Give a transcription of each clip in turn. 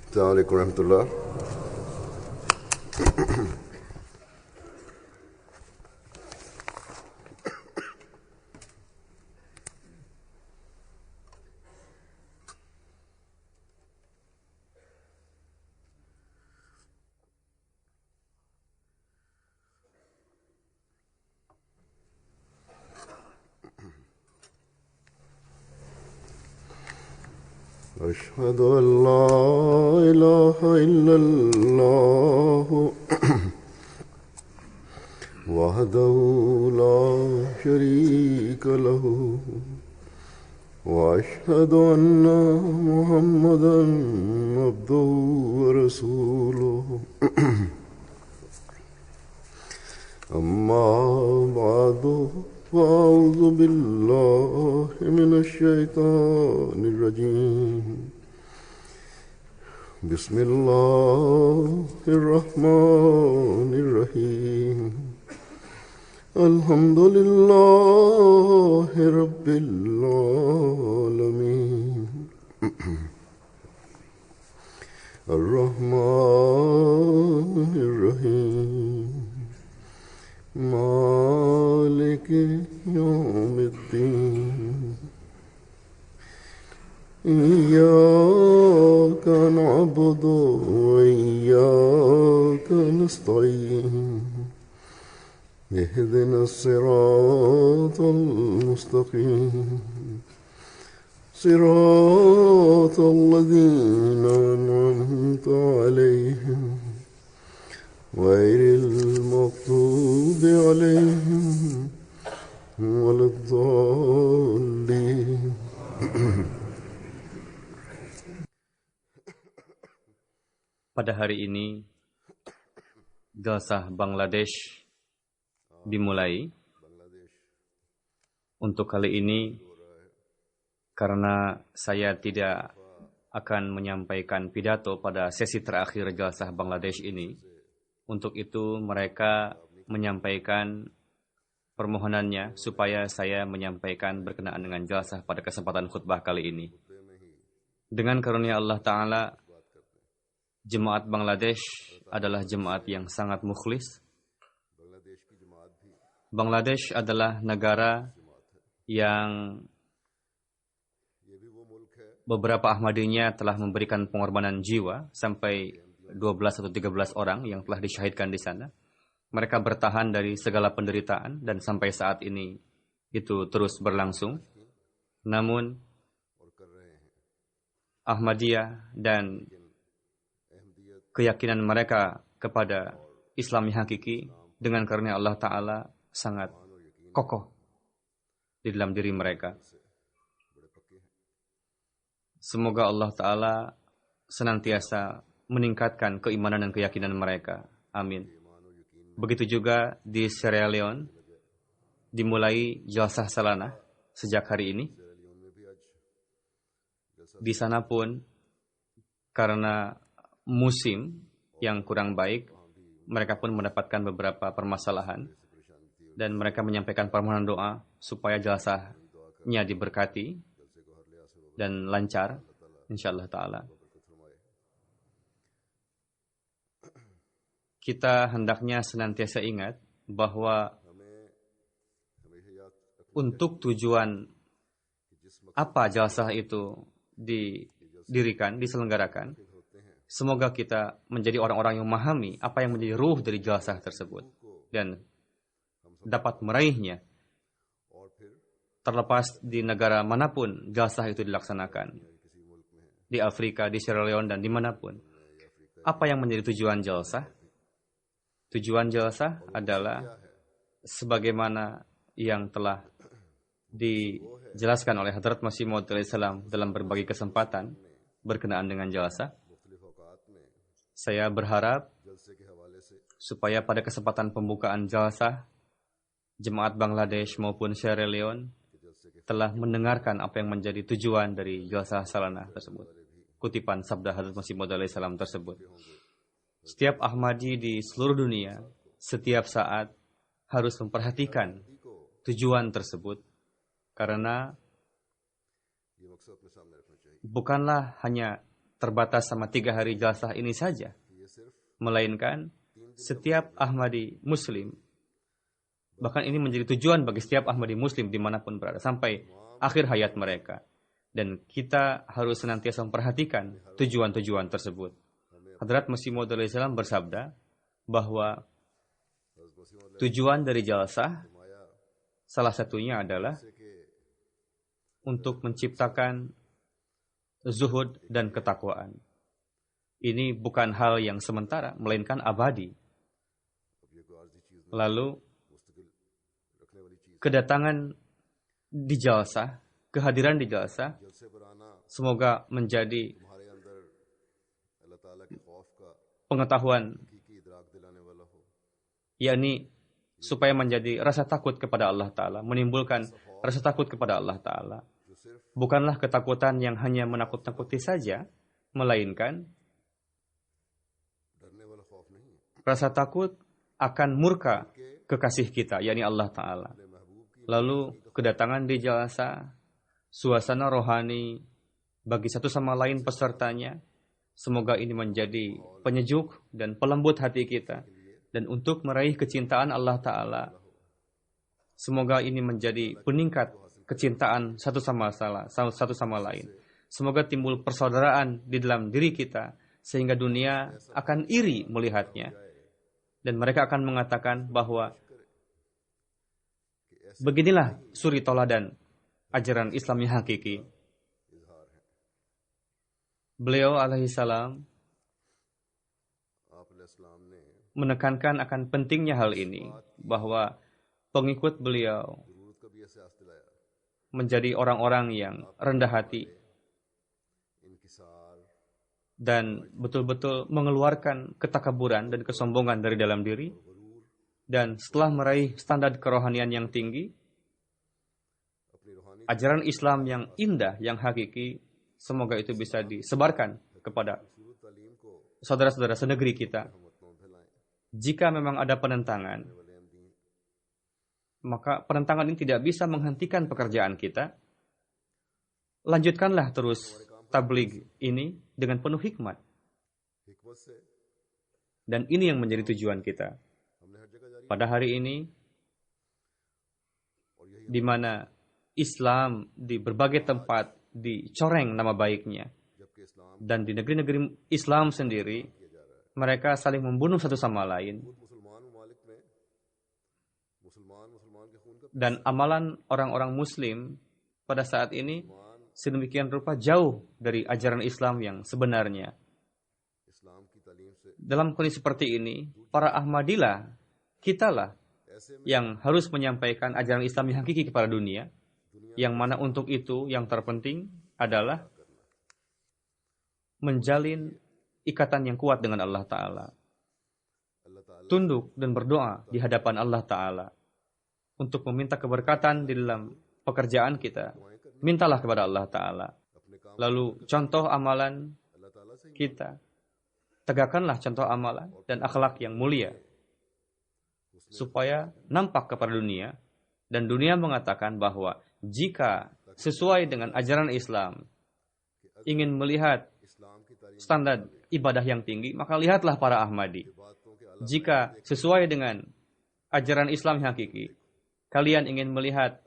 Assalamualaikum warahmatullahi. أشهد أن لا إله إلا الله وحده لا شريك له وأشهد أن محمدا عبده ورسوله أما بعد فأعوذ بالله من الشيطان الرجيم بسم الله الرحمن الرحيم الحمد لله رب العالمين الرحمن الرحيم مالك يوم الدين إياك نعبد وإياك نستعين اهدنا الصراط المستقيم صراط الذين أنعمت عليهم غير المغضوب عليهم ولا الضالين. Pada hari ini, Jalsah Bangladesh dimulai. Untuk kali ini, karena saya tidak akan menyampaikan pidato pada sesi terakhir Jalsah Bangladesh ini, untuk itu mereka menyampaikan permohonannya supaya saya menyampaikan berkenaan dengan Jalsah pada kesempatan khutbah kali ini. Dengan karunia Allah Ta'ala, Jemaat Bangladesh adalah jemaat yang sangat mukhlis. Bangladesh adalah negara yang beberapa Ahmadinya telah memberikan pengorbanan jiwa sampai 12 atau 13 orang yang telah disyahidkan di sana. Mereka bertahan dari segala penderitaan dan sampai saat ini itu terus berlangsung. Namun Ahmadiyah dan keyakinan mereka kepada Islam yang hakiki dengan karunia Allah Ta'ala sangat kokoh di dalam diri mereka. Semoga Allah Ta'ala senantiasa meningkatkan keimanan dan keyakinan mereka. Amin. Begitu juga di Sierra Leone, dimulai Jalsah Salanah sejak hari ini. Di sana pun, karena musim yang kurang baik, mereka pun mendapatkan beberapa permasalahan dan mereka menyampaikan permohonan doa supaya jalsahnya diberkati dan lancar insyaallah ta'ala. Kita hendaknya senantiasa ingat bahwa untuk tujuan apa jalsah itu didirikan, diselenggarakan, semoga kita menjadi orang-orang yang memahami apa yang menjadi ruh dari jalsah tersebut dan dapat meraihnya terlepas di negara manapun jalsah itu dilaksanakan, di Afrika, di Sierra Leone, dan dimanapun. Apa yang menjadi tujuan jalsah? Tujuan jalsah adalah sebagaimana yang telah dijelaskan oleh Hadrat Masih Maud alaihissalam dalam berbagai kesempatan berkenaan dengan jalsah. Saya berharap supaya pada kesempatan pembukaan jalsah, jemaat Bangladesh maupun Sierra Leone telah mendengarkan apa yang menjadi tujuan dari Jalsah Salanah tersebut. Kutipan sabda Hadrat Masih Maud alaihissalam tersebut. Setiap Ahmadi di seluruh dunia, setiap saat harus memperhatikan tujuan tersebut, karena bukanlah hanya terbatas sama 3 hari jalsah ini saja, melainkan setiap Ahmadi Muslim, bahkan ini menjadi tujuan bagi setiap Ahmadi Muslim dimanapun berada sampai akhir hayat mereka. Dan kita harus senantiasa memperhatikan tujuan-tujuan tersebut. Hadrat Masih Maud alaihi salam bersabda bahwa tujuan dari jalsah salah satunya adalah untuk menciptakan zuhud dan ketakwaan. Ini bukan hal yang sementara, melainkan abadi. Lalu kedatangan di jalsah, kehadiran di jalsah, semoga menjadi pengetahuan, yakni supaya menjadi rasa takut kepada Allah Ta'ala, menimbulkan rasa takut kepada Allah Ta'ala. Bukanlah ketakutan yang hanya menakut-nakuti saja, melainkan rasa takut akan murka kekasih kita, yakni Allah Ta'ala. Lalu kedatangan di jalsah, suasana rohani bagi satu sama lain pesertanya, semoga ini menjadi penyejuk dan pelembut hati kita. Dan untuk meraih kecintaan Allah Ta'ala, semoga ini menjadi peningkat kecintaan satu sama lain. Semoga timbul persaudaraan di dalam diri kita, sehingga dunia akan iri melihatnya. Dan mereka akan mengatakan bahwa beginilah suri toladan ajaran Islam yang hakiki. Beliau alaihissalam menekankan akan pentingnya hal ini, bahwa pengikut beliau menjadi orang-orang yang rendah hati dan betul-betul mengeluarkan ketakaburan dan kesombongan dari dalam diri. Dan setelah meraih standar kerohanian yang tinggi, ajaran Islam yang indah, yang hakiki, semoga itu bisa disebarkan kepada saudara-saudara senegeri kita. Jika memang ada penentangan, maka penentangan ini tidak bisa menghentikan pekerjaan kita. Lanjutkanlah terus tabligh ini dengan penuh hikmat. Dan ini yang menjadi tujuan kita. Pada hari ini, di mana Islam di berbagai tempat dicoreng nama baiknya, dan di negeri-negeri Islam sendiri, mereka saling membunuh satu sama lain. Dan amalan orang-orang Muslim pada saat ini sedemikian rupa jauh dari ajaran Islam yang sebenarnya. Dalam kondisi seperti ini, para Ahmadilah, kitalah yang harus menyampaikan ajaran Islam yang hakiki kepada dunia, yang mana untuk itu yang terpenting adalah menjalin ikatan yang kuat dengan Allah Ta'ala, tunduk dan berdoa di hadapan Allah Ta'ala untuk meminta keberkatan di dalam pekerjaan kita. Mintalah kepada Allah Ta'ala. Lalu contoh amalan kita, tegakkanlah contoh amalan dan akhlak yang mulia supaya nampak kepada dunia, dan dunia mengatakan bahwa jika sesuai dengan ajaran Islam ingin melihat standar ibadah yang tinggi, maka lihatlah para Ahmadi. Jika sesuai dengan ajaran Islam yang hakiki, kalian ingin melihat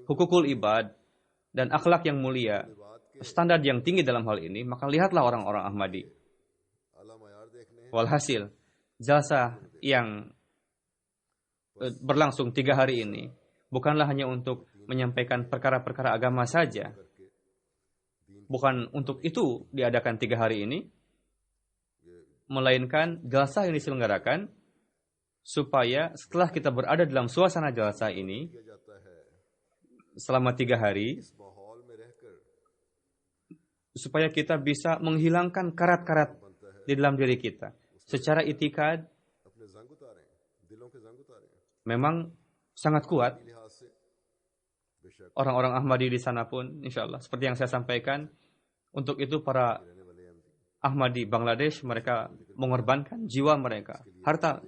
hukukul ibad dan akhlak yang mulia, standar yang tinggi dalam hal ini, maka lihatlah orang-orang Ahmadi. Walhasil, jalsah yang berlangsung 3 hari ini bukanlah hanya untuk menyampaikan perkara-perkara agama saja. Bukan untuk itu diadakan 3 hari ini, melainkan jalsah yang diselenggarakan supaya setelah kita berada dalam suasana jalsah ini selama 3 hari, supaya kita bisa menghilangkan karat-karat di dalam diri kita. Secara itikad memang sangat kuat. Orang-orang Ahmadi di sana pun, insya Allah, seperti yang saya sampaikan, untuk itu para Ahmadi Bangladesh, mereka mengorbankan jiwa mereka, harta,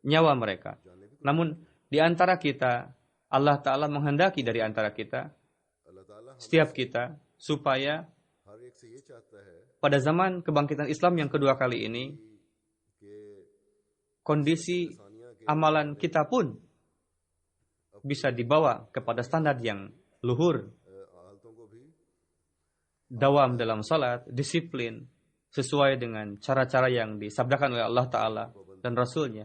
nyawa mereka. Namun, di antara kita, Allah Ta'ala menghendaki dari antara kita, setiap kita, supaya pada zaman kebangkitan Islam yang kedua kali ini, kondisi amalan kita pun bisa dibawa kepada standar yang luhur. Dawam dalam salat, disiplin, sesuai dengan cara-cara yang disabdakan oleh Allah Ta'ala dan Rasulnya.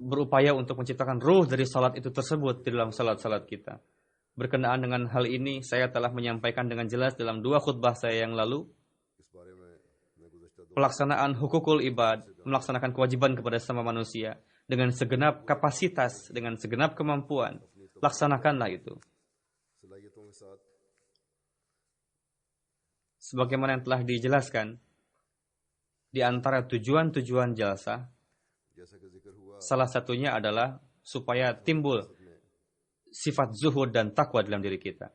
Berupaya untuk menciptakan ruh dari salat itu tersebut di dalam salat-salat kita. Berkenaan dengan hal ini, saya telah menyampaikan dengan jelas dalam 2 khutbah saya yang lalu. Pelaksanaan hukukul ibad, melaksanakan kewajiban kepada sesama manusia dengan segenap kapasitas, dengan segenap kemampuan. Laksanakanlah itu. Sebagaimana yang telah dijelaskan, di antara tujuan-tujuan jalsah, salah satunya adalah supaya timbul sifat zuhud dan takwa dalam diri kita.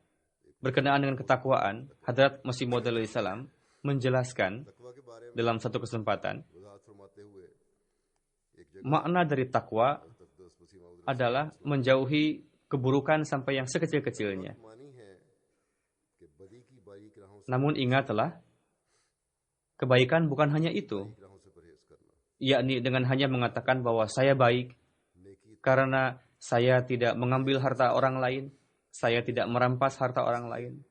Berkenaan dengan ketakwaan, Hadrat Masih Maud salam menjelaskan dalam satu kesempatan, makna dari takwa adalah menjauhi keburukan sampai yang sekecil-kecilnya. Namun ingatlah, kebaikan bukan hanya itu, yakni dengan hanya mengatakan bahwa saya baik karena saya tidak mengambil harta orang lain, saya tidak merampas harta orang lain,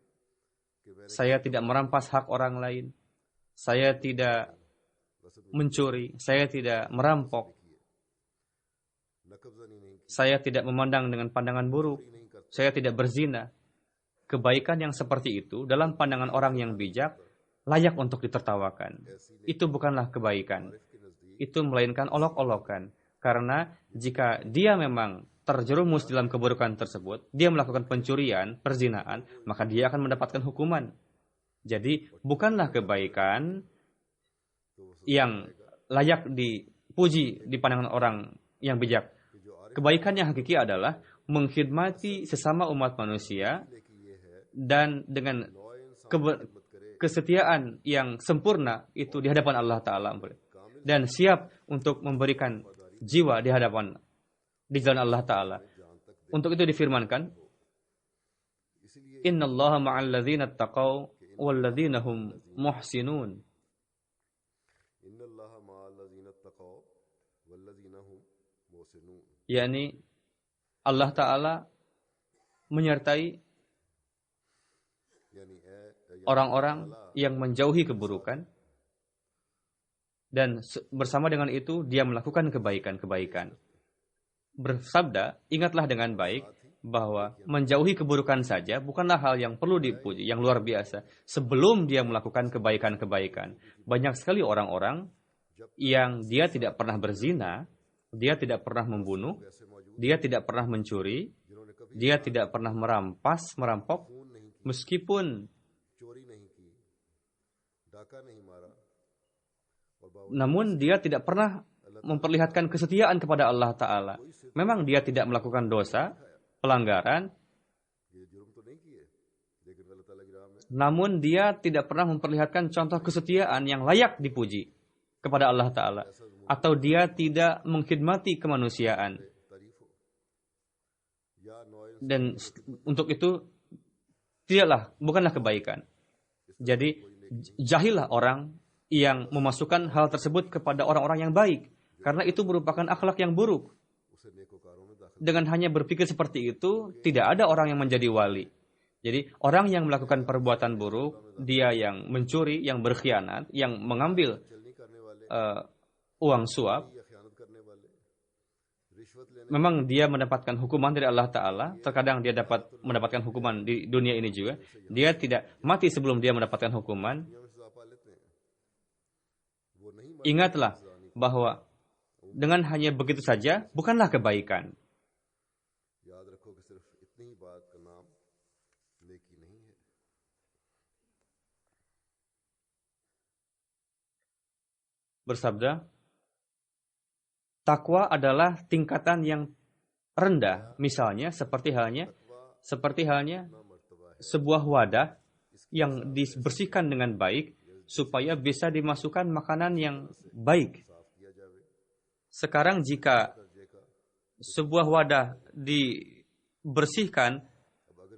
saya tidak merampas hak orang lain, saya tidak mencuri, saya tidak merampok, saya tidak memandang dengan pandangan buruk, saya tidak berzina. Kebaikan yang seperti itu dalam pandangan orang yang bijak layak untuk ditertawakan. Itu bukanlah kebaikan. Itu melainkan olok-olokan. Karena jika dia memang terjerumus dalam keburukan tersebut, dia melakukan pencurian, perzinaan, maka dia akan mendapatkan hukuman. Jadi bukanlah kebaikan yang layak dipuji di pandangan orang yang bijak. Kebaikan yang hakiki adalah mengkhidmati sesama umat manusia dan dengan kesetiaan yang sempurna itu di hadapan Allah Ta'ala, dan siap untuk memberikan jiwa di jalan Allah Ta'ala. Untuk itu difirmankan, innallaha ma'al ladzina taqaw wal ladzina hum muhsinun. yakni Allah Ta'ala menyertai orang-orang yang menjauhi keburukan, dan bersama dengan itu dia melakukan kebaikan-kebaikan. Bersabda, ingatlah dengan baik bahwa menjauhi keburukan saja bukanlah hal yang perlu dipuji, yang luar biasa, sebelum dia melakukan kebaikan-kebaikan. Banyak sekali orang-orang yang dia tidak pernah berzina, dia tidak pernah membunuh, dia tidak pernah mencuri, dia tidak pernah merampok, meskipun namun dia tidak pernah memperlihatkan kesetiaan kepada Allah Ta'ala. Memang dia tidak melakukan dosa, pelanggaran, namun dia tidak pernah memperlihatkan contoh kesetiaan yang layak dipuji kepada Allah Ta'ala. Atau dia tidak mengkhidmati kemanusiaan. Dan untuk itu, bukanlah kebaikan. Jadi, jahillah orang yang memasukkan hal tersebut kepada orang-orang yang baik. Karena itu merupakan akhlak yang buruk. Dengan hanya berpikir seperti itu, tidak ada orang yang menjadi wali. Jadi, orang yang melakukan perbuatan buruk, dia yang mencuri, yang berkhianat, yang mengambil uang suap, memang dia mendapatkan hukuman dari Allah Ta'ala. Terkadang dia dapat mendapatkan hukuman di dunia ini juga. Dia tidak mati sebelum dia mendapatkan hukuman. Ingatlah bahwa dengan hanya begitu saja bukanlah kebaikan. Bersabda, takwa adalah tingkatan yang rendah. Misalnya seperti halnya sebuah wadah yang dibersihkan dengan baik supaya bisa dimasukkan makanan yang baik. Sekarang jika sebuah wadah dibersihkan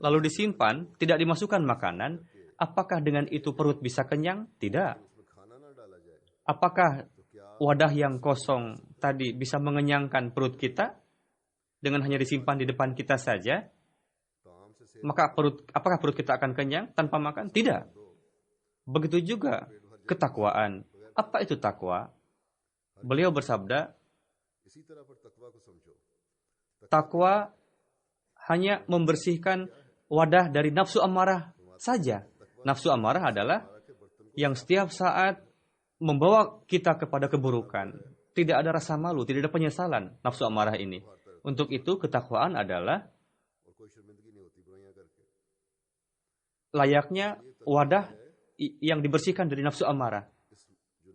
lalu disimpan, tidak dimasukkan makanan, Apakah dengan itu perut bisa kenyang? Tidak. Apakah wadah yang kosong tadi bisa mengenyangkan perut kita dengan hanya disimpan di depan kita saja? Maka apakah perut kita akan kenyang tanpa makan? Tidak. Begitu juga ketakwaan. Apa itu takwa? Beliau bersabda, takwa hanya membersihkan wadah dari nafsu amarah saja. Nafsu amarah adalah yang setiap saat membawa kita kepada keburukan. Tidak ada rasa malu, tidak ada penyesalan nafsu amarah ini. Untuk itu ketakwaan adalah layaknya wadah yang dibersihkan dari nafsu amarah.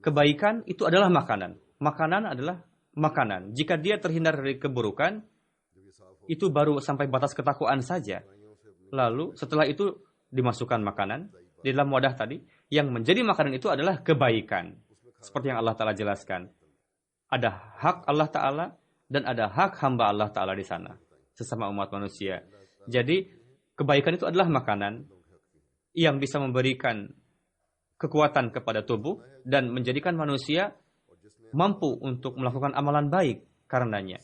Kebaikan itu adalah makanan. Makanan adalah makanan. Jika dia terhindar dari keburukan, itu baru sampai batas ketakwaan saja. Lalu setelah itu dimasukkan makanan di dalam wadah tadi. Yang menjadi makanan itu adalah kebaikan. Seperti yang Allah Ta'ala jelaskan. Ada hak Allah Ta'ala dan ada hak hamba Allah Ta'ala di sana. Sesama umat manusia. Jadi kebaikan itu adalah makanan yang bisa memberikan kekuatan kepada tubuh dan menjadikan manusia mampu untuk melakukan amalan baik karenanya.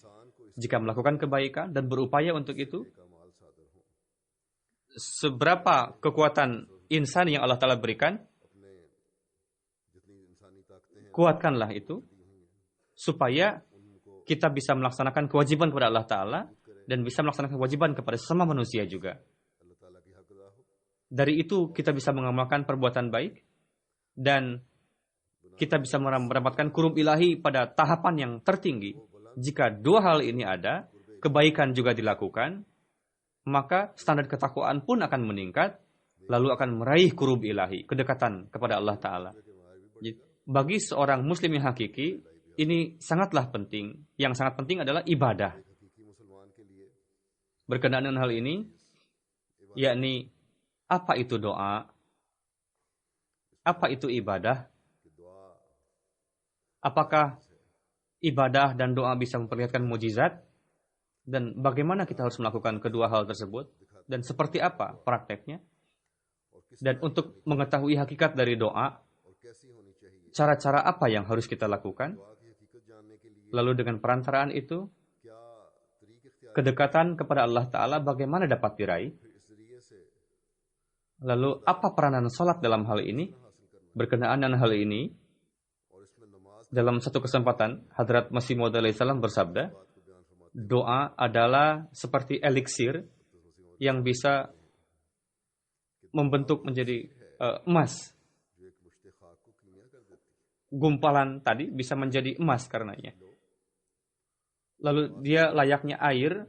Jika melakukan kebaikan dan berupaya untuk itu, seberapa kekuatan insan yang Allah Ta'ala berikan, kuatkanlah itu, supaya kita bisa melaksanakan kewajiban kepada Allah Ta'ala dan bisa melaksanakan kewajiban kepada sesama manusia juga. Dari itu kita bisa mengamalkan perbuatan baik dan kita bisa mendapatkan kurub ilahi pada tahapan yang tertinggi. Jika dua hal ini ada, kebaikan juga dilakukan, maka standar ketakwaan pun akan meningkat, lalu akan meraih kurub ilahi, kedekatan kepada Allah Ta'ala. Bagi seorang muslim yang hakiki, ini sangatlah penting. Yang sangat penting adalah ibadah. Berkenaan dengan hal ini, yakni apa itu doa? Apa itu ibadah? Apakah ibadah dan doa bisa memperlihatkan mukjizat? Dan bagaimana kita harus melakukan kedua hal tersebut? Dan seperti apa prakteknya? Dan untuk mengetahui hakikat dari doa, cara-cara apa yang harus kita lakukan? Lalu dengan perantaraan itu, kedekatan kepada Allah Ta'ala bagaimana dapat diraih? Lalu apa peranan salat dalam hal ini? Berkenaan dengan hal ini, dalam satu kesempatan, Hadrat Masih Maud alaihissalam bersabda, doa adalah seperti eliksir yang bisa membentuk menjadi emas. Gumpalan tadi bisa menjadi emas karenanya. Lalu dia layaknya air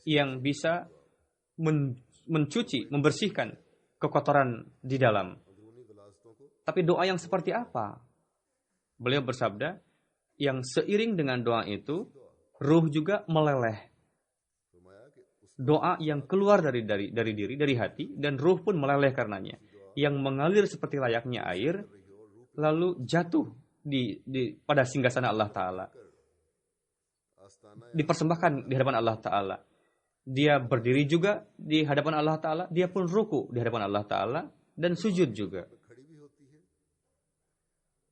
yang bisa mencuci, membersihkan kekotoran di dalam. Tapi doa yang seperti apa? Beliau bersabda, yang seiring dengan doa itu, ruh juga meleleh. Doa yang keluar dari diri, dari hati, dan ruh pun meleleh karenanya. Yang mengalir seperti layaknya air, lalu jatuh pada singgasana Allah Ta'ala. Dipersembahkan di hadapan Allah Ta'ala. Dia berdiri juga di hadapan Allah Ta'ala, dia pun ruku di hadapan Allah Ta'ala, dan sujud juga.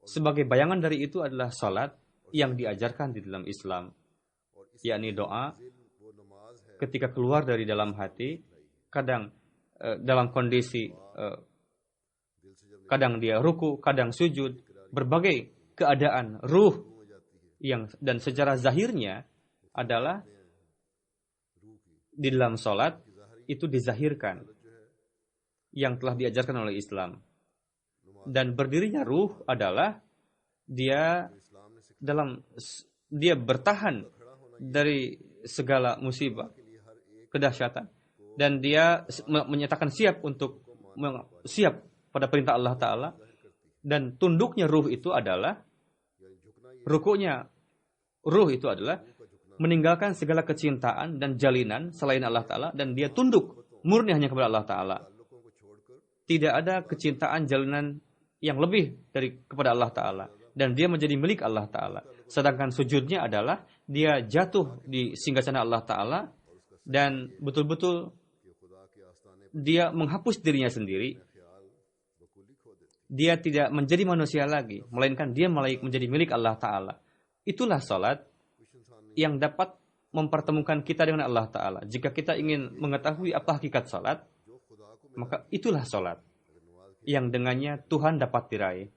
Sebagai bayangan dari itu adalah salat yang diajarkan di dalam Islam, yakni doa ketika keluar dari dalam hati, kadang dalam kondisi kadang dia ruku, kadang sujud, berbagai keadaan ruh dan secara zahirnya adalah di dalam salat itu dizahirkan yang telah diajarkan oleh Islam. Dan berdirinya ruh adalah dia bertahan dari segala musibah, kedahsyatan, dan dia menyatakan siap pada perintah Allah Ta'ala. Dan tunduknya ruh itu adalah rukunya ruh itu adalah meninggalkan segala kecintaan dan jalinan selain Allah Ta'ala, dan dia tunduk murni hanya kepada Allah Ta'ala. Tidak ada kecintaan jalinan yang lebih kepada Allah Ta'ala, dan dia menjadi milik Allah Ta'ala. Sedangkan sujudnya adalah dia jatuh di singgasana Allah Ta'ala dan betul-betul dia menghapus dirinya sendiri dia tidak menjadi manusia lagi, melainkan dia menjadi milik Allah Ta'ala. Itulah salat yang dapat mempertemukan kita dengan Allah Ta'ala. Jika kita ingin mengetahui apa hakikat salat, maka itulah salat yang dengannya Tuhan dapat diraih.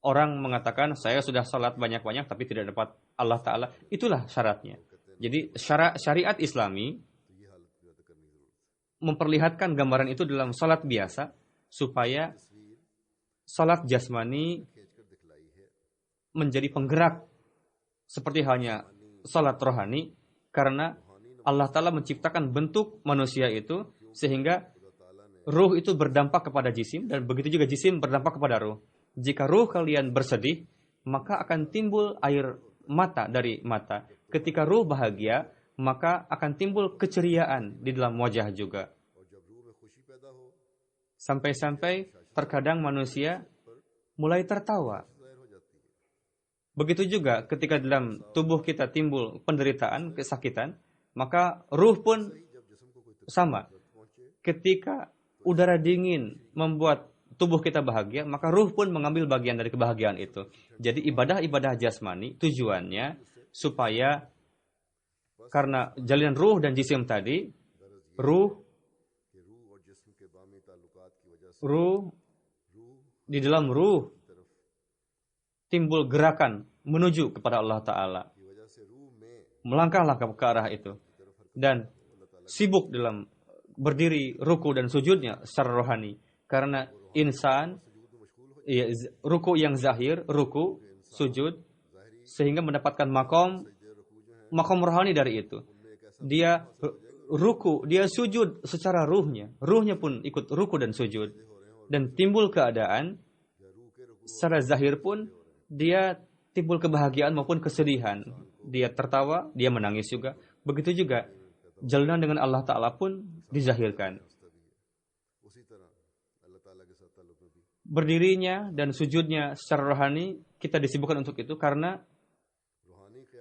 Orang mengatakan, saya sudah salat banyak-banyak tapi tidak dapat Allah Ta'ala. Itulah syaratnya. Jadi syariat Islami memperlihatkan gambaran itu dalam salat biasa, supaya salat jasmani menjadi penggerak seperti halnya salat rohani, karena Allah Ta'ala menciptakan bentuk manusia itu sehingga ruh itu berdampak kepada jisim, dan begitu juga jisim berdampak kepada ruh. Jika ruh kalian bersedih, maka akan timbul air mata dari mata. Ketika ruh bahagia, maka akan timbul keceriaan di dalam wajah juga. Sampai-sampai terkadang manusia mulai tertawa. Begitu juga ketika dalam tubuh kita timbul penderitaan, kesakitan, maka ruh pun sama. Ketika udara dingin membuat tubuh kita bahagia, maka ruh pun mengambil bagian dari kebahagiaan itu. Jadi ibadah-ibadah jasmani tujuannya supaya karena jalinan ruh dan jisim tadi, ruh di dalam ruh timbul gerakan menuju kepada Allah Ta'ala. Melangkahlah ke arah itu. Dan sibuk dalam berdiri ruku dan sujudnya secara rohani. Karena insan, ruku yang zahir, ruku, sujud, sehingga mendapatkan makom rohani dari itu. Dia ruku, dia sujud secara ruhnya. Ruhnya pun ikut ruku dan sujud. Dan timbul keadaan, secara zahir pun, dia timbul kebahagiaan maupun kesedihan. Dia tertawa, dia menangis juga. Begitu juga, jalinan dengan Allah Ta'ala pun dizahirkan. Berdirinya dan sujudnya secara rohani, kita disibukkan untuk itu karena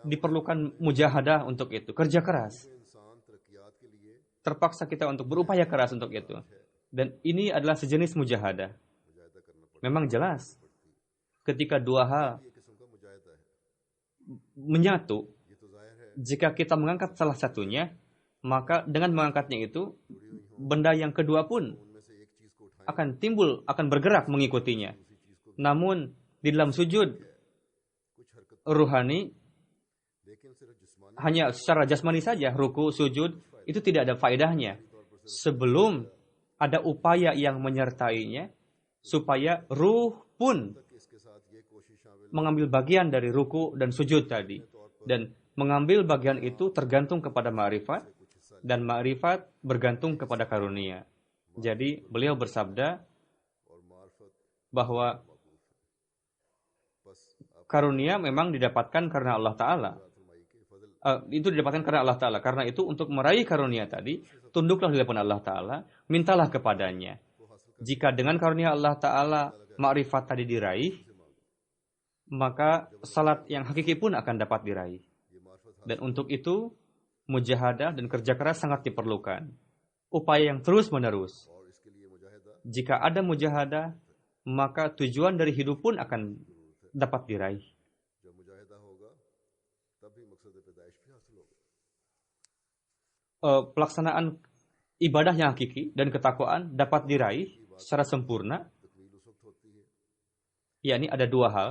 diperlukan mujahadah untuk itu, kerja keras. Terpaksa kita untuk berupaya keras untuk itu. Dan ini adalah sejenis mujahadah. Memang jelas, ketika dua hal menyatu, jika kita mengangkat salah satunya, maka dengan mengangkatnya itu, benda yang kedua pun akan timbul, akan bergerak mengikutinya. Namun, di dalam sujud ruhani, hanya secara jasmani saja, ruku, sujud, itu tidak ada faedahnya. Sebelum ada upaya yang menyertainya, supaya ruh pun mengambil bagian dari ruku dan sujud tadi. Dan mengambil bagian itu tergantung kepada ma'rifat, dan ma'rifat bergantung kepada karunia. Jadi beliau bersabda bahwa karunia memang didapatkan karena Allah Ta'ala. Itu didapatkan karena Allah Ta'ala. Karena itu untuk meraih karunia tadi, tunduklah di hadapan Allah Ta'ala, mintalah kepadanya. Jika dengan karunia Allah Ta'ala ma'rifat tadi diraih, maka salat yang hakiki pun akan dapat diraih. Dan untuk itu, mujahadah dan kerja keras sangat diperlukan. Upaya yang terus-menerus. Jika ada mujahadah, maka tujuan dari hidup pun akan dapat diraih. Pelaksanaan ibadah yang hakiki dan ketakwaan dapat diraih secara sempurna. Yakni ada dua hal.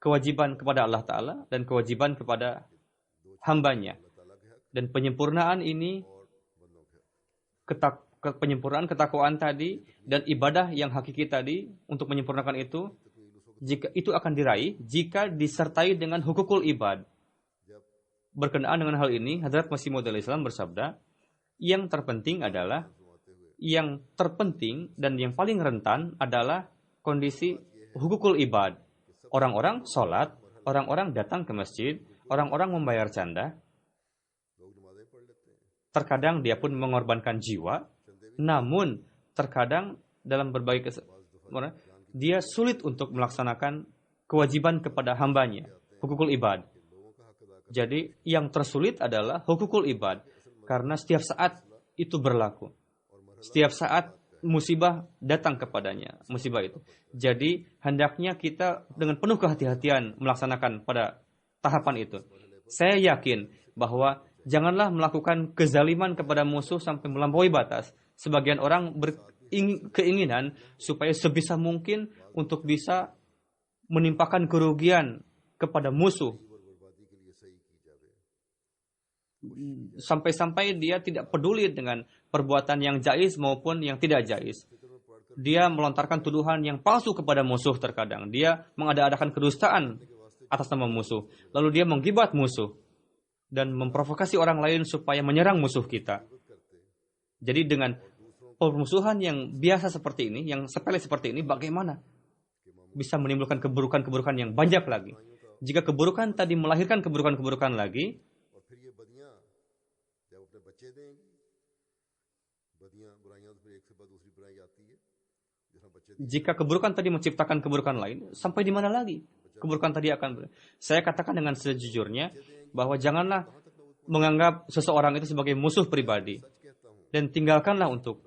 Kewajiban kepada Allah Ta'ala dan kewajiban kepada hambanya. Dan penyempurnaan ini, penyempurnaan ketakwaan tadi dan ibadah yang hakiki tadi untuk menyempurnakan itu, jika itu akan diraih jika disertai dengan hukukul ibad. Berkenaan dengan hal ini, Hadrat Masih Maud Islam bersabda, yang terpenting dan yang paling rentan adalah kondisi hukukul ibad. Orang-orang sholat, orang-orang datang ke masjid, orang-orang membayar canda. Terkadang dia pun mengorbankan jiwa, namun terkadang dalam berbagai dia sulit untuk melaksanakan kewajiban kepada hambanya, hukukul ibad. Jadi yang tersulit adalah hukukul ibad, karena setiap saat itu berlaku. Setiap saat musibah datang kepadanya, musibah itu. Jadi hendaknya kita dengan penuh kehati-hatian melaksanakan pada tahapan itu. Saya yakin bahwa janganlah melakukan kezaliman kepada musuh sampai melampaui batas. Sebagian orang berkeinginan supaya sebisa mungkin untuk bisa menimpakan kerugian kepada musuh. Sampai-sampai dia tidak peduli dengan perbuatan yang jaiz maupun yang tidak jaiz. Dia melontarkan tuduhan yang palsu kepada musuh terkadang. Dia mengada-adakan kedustaan atas nama musuh. Lalu dia menggibat musuh dan memprovokasi orang lain supaya menyerang musuh kita. Jadi dengan permusuhan yang biasa seperti ini, yang sepele seperti ini, bagaimana bisa menimbulkan keburukan-keburukan yang banyak lagi? Jika keburukan tadi melahirkan keburukan-keburukan lagi, jika keburukan tadi menciptakan keburukan lain, sampai di mana lagi keburukan tadi akan Saya katakan dengan sejujurnya bahwa janganlah menganggap seseorang itu sebagai musuh pribadi. Dan tinggalkanlah untuk,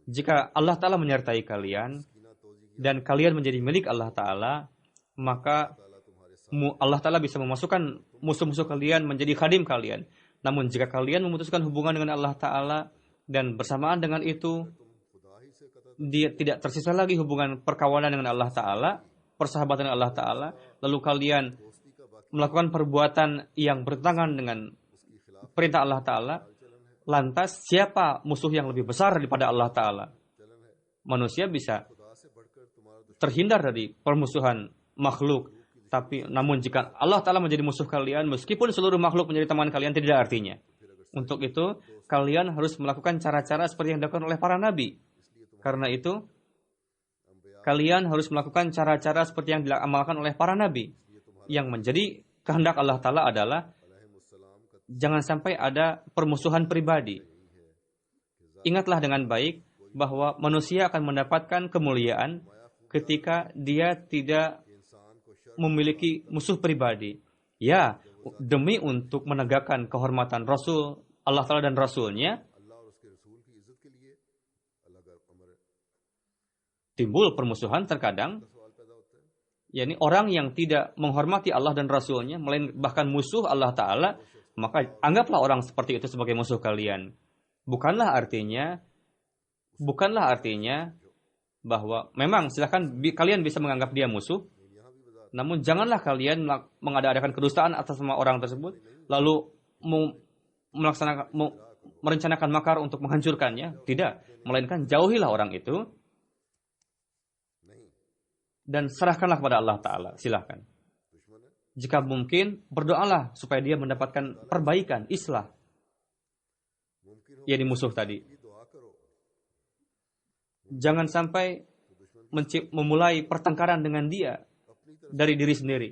jika Allah Ta'ala menyertai kalian dan kalian menjadi milik Allah Ta'ala, maka Allah Ta'ala bisa memasukkan musuh-musuh kalian menjadi khadim kalian. Namun jika kalian memutuskan hubungan dengan Allah Ta'ala dan bersamaan dengan itu dia tidak tersisa lagi hubungan perkawanan dengan Allah Ta'ala, persahabatan dengan Allah Ta'ala, lalu kalian melakukan perbuatan yang bertentangan dengan perintah Allah Ta'ala, lantas siapa musuh yang lebih besar daripada Allah Ta'ala? Manusia bisa terhindar dari permusuhan makhluk, tapi namun jika Allah Ta'ala menjadi musuh kalian, meskipun seluruh makhluk menjadi teman kalian, tidak ada artinya. Untuk itu, kalian harus melakukan cara-cara seperti yang dilakukan oleh para nabi. Karena itu, kalian harus melakukan cara-cara seperti yang diamalkan oleh para nabi. Yang menjadi kehendak Allah Ta'ala adalah jangan sampai ada permusuhan pribadi. Ingatlah dengan baik bahwa manusia akan mendapatkan kemuliaan ketika dia tidak memiliki musuh pribadi. Ya, demi untuk menegakkan kehormatan Rasul, Allah Ta'ala dan Rasulnya, timbul permusuhan terkadang, yakni orang yang tidak menghormati Allah dan Rasulnya, bahkan musuh Allah Ta'ala, maka anggaplah orang seperti itu sebagai musuh kalian. Bukanlah artinya bahwa memang silakan kalian bisa menganggap dia musuh, namun janganlah kalian mengada-adakan kedustaan atas semua orang tersebut, lalu merencanakan makar untuk menghancurkannya. Tidak, melainkan jauhilah orang itu dan serahkanlah kepada Allah Ta'ala. Silahkan. Jika mungkin, berdoalah supaya dia mendapatkan perbaikan, islah. Ya, di musuh tadi. Jangan sampai memulai pertengkaran dengan dia dari diri sendiri.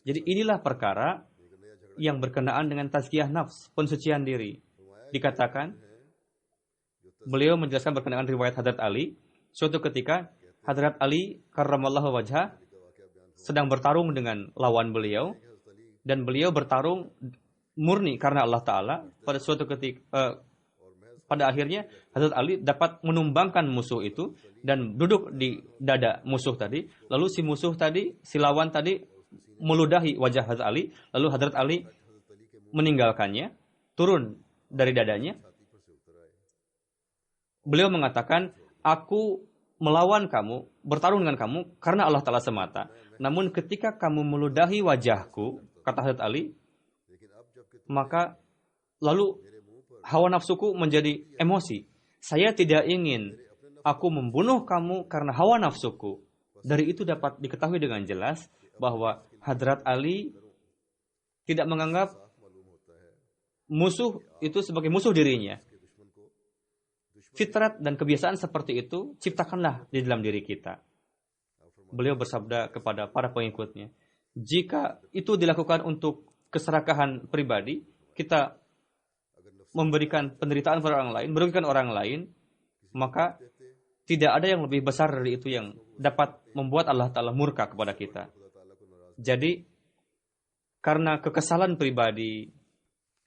Jadi inilah perkara yang berkenaan dengan tazkiyah nafs, pensucian diri. Dikatakan, beliau menjelaskan berkenaan riwayat Hadrat Ali, suatu ketika Hadrat Ali karramallahu wajhah sedang bertarung dengan lawan beliau, dan beliau bertarung murni karena Allah Ta'ala. Pada suatu ketika, pada akhirnya Hadrat Ali dapat menumbangkan musuh itu dan duduk di dada musuh tadi. Lalu si musuh tadi, si lawan tadi meludahi wajah Hadrat Ali. Lalu Hadrat Ali meninggalkannya, turun dari dadanya. Beliau mengatakan, aku melawan kamu, bertarung dengan kamu karena Allah Ta'ala semata. Namun ketika kamu meludahi wajahku, kata Hadrat Ali, maka lalu hawa nafsuku menjadi emosi. Saya tidak ingin aku membunuh kamu karena hawa nafsuku. Dari itu dapat diketahui dengan jelas bahwa Hadrat Ali tidak menganggap musuh itu sebagai musuh dirinya. Fitrat dan kebiasaan seperti itu ciptakanlah di dalam diri kita. Beliau bersabda kepada para pengikutnya, jika itu dilakukan untuk keserakahan pribadi, kita memberikan penderitaan pada orang lain, merugikan orang lain, maka tidak ada yang lebih besar dari itu yang dapat membuat Allah Ta'ala murka kepada kita. Jadi, karena kekesalan pribadi,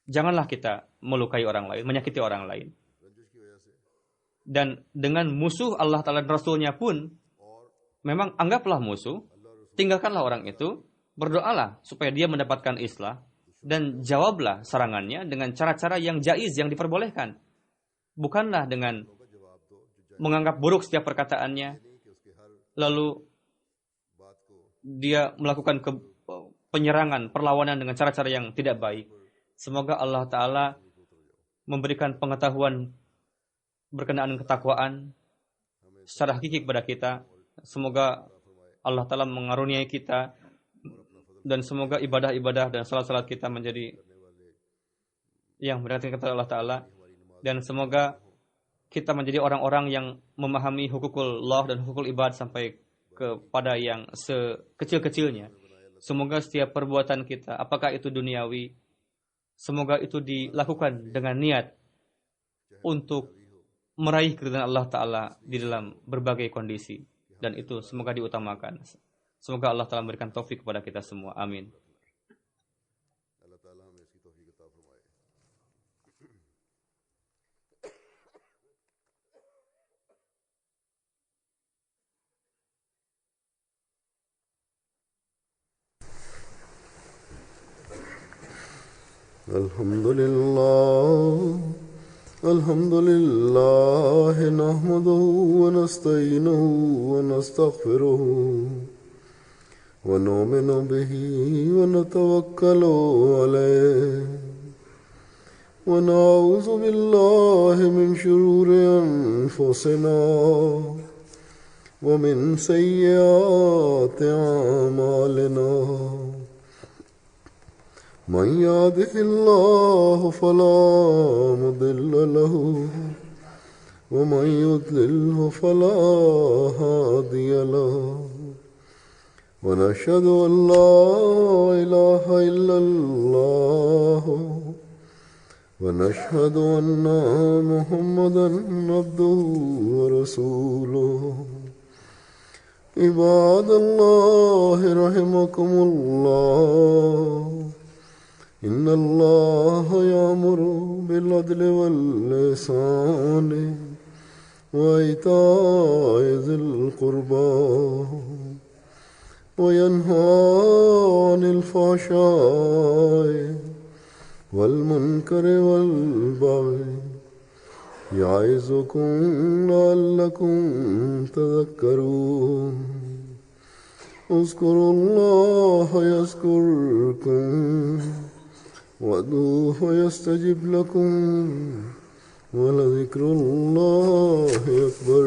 janganlah kita melukai orang lain, menyakiti orang lain. Dan dengan musuh Allah Ta'ala dan Rasulnya pun, memang anggaplah musuh, tinggalkanlah orang itu, berdoalah supaya dia mendapatkan islah, dan jawablah serangannya dengan cara-cara yang jaiz, yang diperbolehkan. Bukanlah dengan menganggap buruk setiap perkataannya, lalu dia melakukan penyerangan, perlawanan dengan cara-cara yang tidak baik. Semoga Allah Ta'ala memberikan pengetahuan berkenaan ketakwaan secara hakiki kepada kita. Semoga Allah Ta'ala mengaruniai kita, dan semoga ibadah-ibadah dan salat-salat kita menjadi yang berarti kepada Allah Ta'ala, dan semoga kita menjadi orang-orang yang memahami hukukullah dan hukukul ibad sampai kepada yang sekecil-kecilnya. Semoga setiap perbuatan kita, apakah itu duniawi, semoga itu dilakukan dengan niat untuk meraih keridhaan Allah Ta'ala di dalam berbagai kondisi. Dan itu semoga diutamakan. Semoga Allah Ta'ala memberikan taufik kepada kita semua. Amin. Alhamdulillah nahmaduhu wa nasta'inuhu wa nastaghfiruhu wa nu'minu bihi wa natawakkalu alayhi wa na'udzu billahi min shururi anfusina wa min sayyiati a'malina. من يهده الله فلا مضل له ومن يضلله فلا هادي له ونشهد أن لا إله إلا الله ونشهد أن محمدا عبده ورسوله. عباد الله رحمكم الله، إن الله يأمر بالعدل والإحسان وإيتاء ذي القربى وينهى عن الفحشاء والمنكر والبغي يعظكم لعلكم تذكرون. اذكروا الله يذكركم وادعوه يستجب لكم ولذكر الله أكبر.